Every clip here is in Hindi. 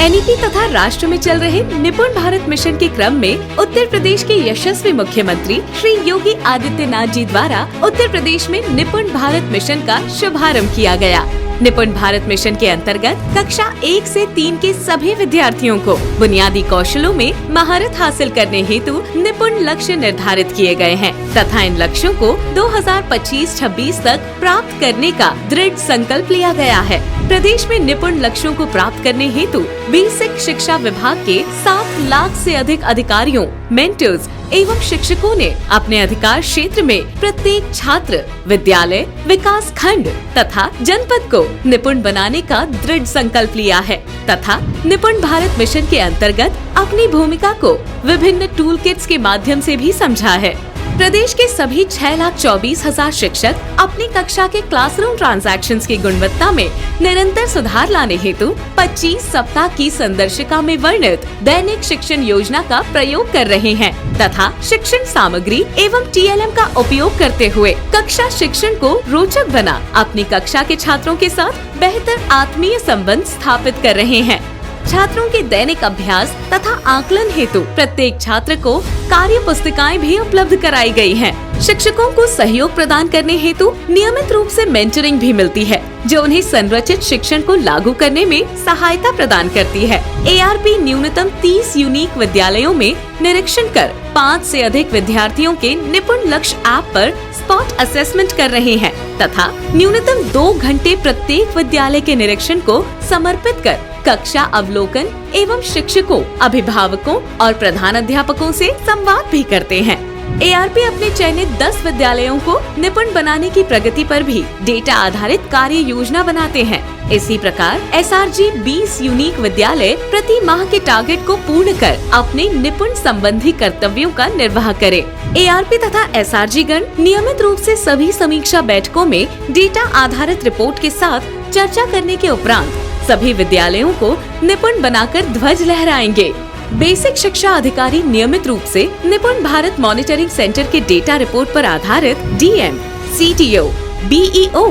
एनईपी तथा राष्ट्र में चल रहे निपुण भारत मिशन के क्रम में उत्तर प्रदेश के यशस्वी मुख्यमंत्री श्री योगी आदित्यनाथ जी द्वारा उत्तर प्रदेश में निपुण भारत मिशन का शुभारंभ किया गया। निपुण भारत मिशन के अंतर्गत कक्षा 1 से 3 के सभी विद्यार्थियों को बुनियादी कौशलों में महारत हासिल करने हेतु निपुण लक्ष्य निर्धारित किए गए हैं तथा इन लक्ष्यों को 2025-26 तक प्राप्त करने का दृढ़ संकल्प लिया गया है। प्रदेश में निपुण लक्ष्यों को प्राप्त करने हेतु बेसिक शिक्षा विभाग के 7 लाख से अधिक अधिकारियों, मेंटर्स एवं शिक्षकों ने अपने अधिकार क्षेत्र में प्रत्येक छात्र, विद्यालय, विकास खंड तथा जनपद को निपुण बनाने का दृढ़ संकल्प लिया है तथा निपुण भारत मिशन के अंतर्गत अपनी भूमिका को विभिन्न टूल किट्स के माध्यम से भी समझा है। प्रदेश के सभी 6,24,000 शिक्षक अपनी कक्षा के क्लासरूम ट्रांजैक्शंस की गुणवत्ता में निरंतर सुधार लाने हेतु 25 सप्ताह की संदर्शिका में वर्णित दैनिक शिक्षण योजना का प्रयोग कर रहे हैं तथा शिक्षण सामग्री एवं TLM का उपयोग करते हुए कक्षा शिक्षण को रोचक बना अपनी कक्षा के छात्रों के साथ बेहतर आत्मीय संबंध स्थापित कर रहे हैं। छात्रों के दैनिक अभ्यास तथा आकलन हेतु प्रत्येक छात्र को कार्य पुस्तिकाएं भी उपलब्ध कराई गई हैं। शिक्षकों को सहयोग प्रदान करने हेतु नियमित रूप से मेंटरिंग भी मिलती है, जो उन्हें संरचित शिक्षण को लागू करने में सहायता प्रदान करती है। ARP न्यूनतम 30 यूनिक विद्यालयों में निरीक्षण कर 5 से अधिक विद्यार्थियों के निपुण लक्ष्य ऐप पर स्पॉट असेसमेंट कर रहे हैं तथा न्यूनतम 2 घंटे प्रत्येक विद्यालय के निरीक्षण को समर्पित कर कक्षा अवलोकन एवं शिक्षकों, अभिभावकों और प्रधानाध्यापकों से संवाद भी करते हैं। ARP अपने चयनित 10 विद्यालयों को निपुण बनाने की प्रगति पर भी डेटा आधारित कार्य योजना बनाते हैं। इसी प्रकार SRG 20 यूनिक विद्यालय प्रति माह के टारगेट को पूर्ण कर अपने निपुण संबंधी कर्तव्यों का निर्वाह करे। ARP तथा SRG गण नियमित रूप से सभी समीक्षा बैठकों में डेटा आधारित रिपोर्ट के साथ चर्चा करने के उपरांत सभी विद्यालयों को निपुण बनाकर ध्वज लहराएंगे। बेसिक शिक्षा अधिकारी नियमित रूप से निपुण भारत मॉनिटरिंग सेंटर के डेटा रिपोर्ट पर आधारित DM, CTO, BEO,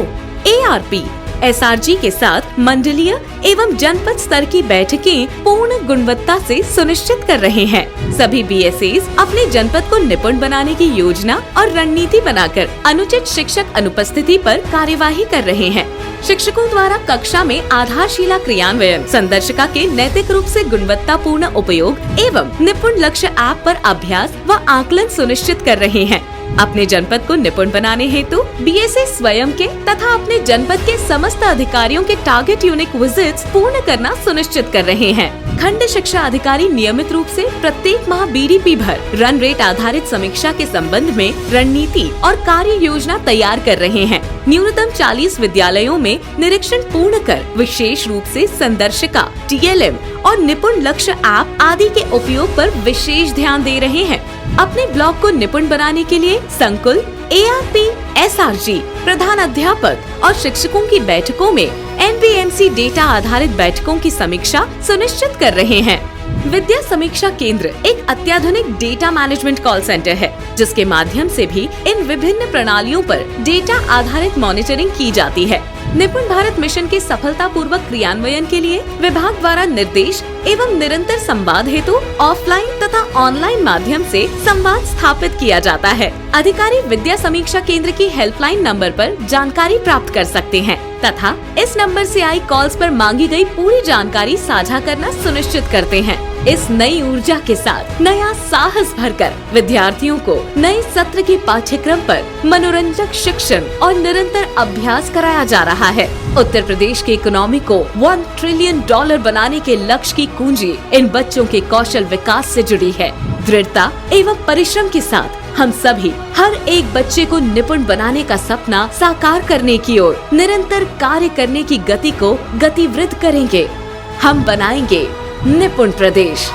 ARP, SRG के साथ मंडलीय एवं जनपद स्तर की बैठकें पूर्ण गुणवत्ता से सुनिश्चित कर रहे हैं। सभी BSAs अपने जनपद को निपुण बनाने की योजना और रणनीति बनाकर अनुचित शिक्षक अनुपस्थिति पर कार्यवाही कर रहे हैं। शिक्षकों द्वारा कक्षा में आधारशिला क्रियान्वयन, संदर्शिका के नैतिक रूप से गुणवत्तापूर्ण उपयोग एवं निपुण लक्ष्य ऐप पर अभ्यास व आकलन सुनिश्चित कर रहे हैं। अपने जनपद को निपुण बनाने हेतु BSA स्वयं के तथा अपने जनपद के समस्त अधिकारियों के टारगेट यूनिक विजिट्स पूर्ण करना सुनिश्चित कर रहे हैं। खंड शिक्षा अधिकारी नियमित रूप से प्रत्येक माह BDP भर रन रेट आधारित समीक्षा के संबंध में रणनीति और कार्य योजना तैयार कर रहे हैं। न्यूनतम 40 विद्यालयों में निरीक्षण पूर्ण कर विशेष रूप से संदर्शिका, TLM और निपुण लक्ष्य ऐप आदि के उपयोग पर विशेष ध्यान दे रहे हैं। अपने ब्लॉक को निपुण बनाने के लिए संकुल, ARP, SRG, प्रधान अध्यापक और शिक्षकों की बैठकों में NPMC डेटा आधारित बैठकों की समीक्षा सुनिश्चित कर रहे हैं। विद्या समीक्षा केंद्र एक अत्याधुनिक डेटा मैनेजमेंट कॉल सेंटर है, जिसके माध्यम से भी इन विभिन्न प्रणालियों पर डेटा आधारित मॉनिटरिंग की जाती है। निपुण भारत मिशन के सफलतापूर्वक क्रियान्वयन के लिए विभाग द्वारा निर्देश एवं निरंतर संवाद हेतु ऑफलाइन तथा ऑनलाइन माध्यम से संवाद स्थापित किया जाता है। अधिकारी विद्या समीक्षा केंद्र की हेल्पलाइन नंबर पर जानकारी प्राप्त कर सकते हैं तथा इस नंबर से आई कॉल्स पर मांगी गई पूरी जानकारी साझा करना सुनिश्चित करते हैं। इस नई ऊर्जा के साथ नया साहस भरकर विद्यार्थियों को नए सत्र के पाठ्यक्रम पर मनोरंजक शिक्षण और निरंतर अभ्यास कराया जा रहा है। उत्तर प्रदेश की इकोनॉमी को $1 ट्रिलियन बनाने के लक्ष्य की कुंजी इन बच्चों के कौशल विकास से जुड़ी है। दृढ़ता एवं परिश्रम के साथ हम सभी हर एक बच्चे को निपुण बनाने का सपना साकार करने की ओर निरंतर कार्य करने की गति को गतिवृद्ध करेंगे। हम बनाएंगे निपुण प्रदेश।